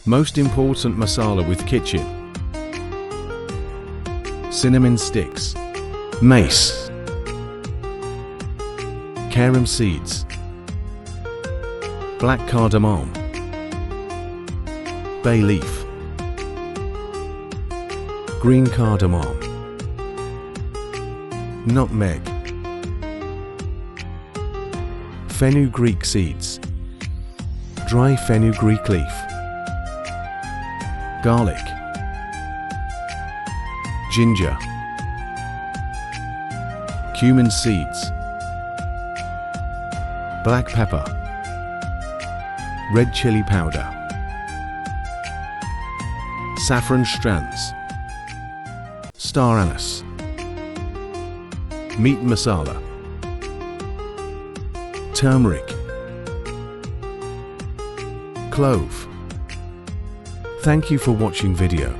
Most important masala with kitchen: cinnamon sticks, mace, carom seeds, black cardamom, bay leaf, green cardamom, nutmeg, fenugreek seeds, dry fenugreek leaf, garlic, ginger, cumin seeds, black pepper, red chili powder, saffron strands, star anise, meat masala, turmeric, clove. Thank you for watching video.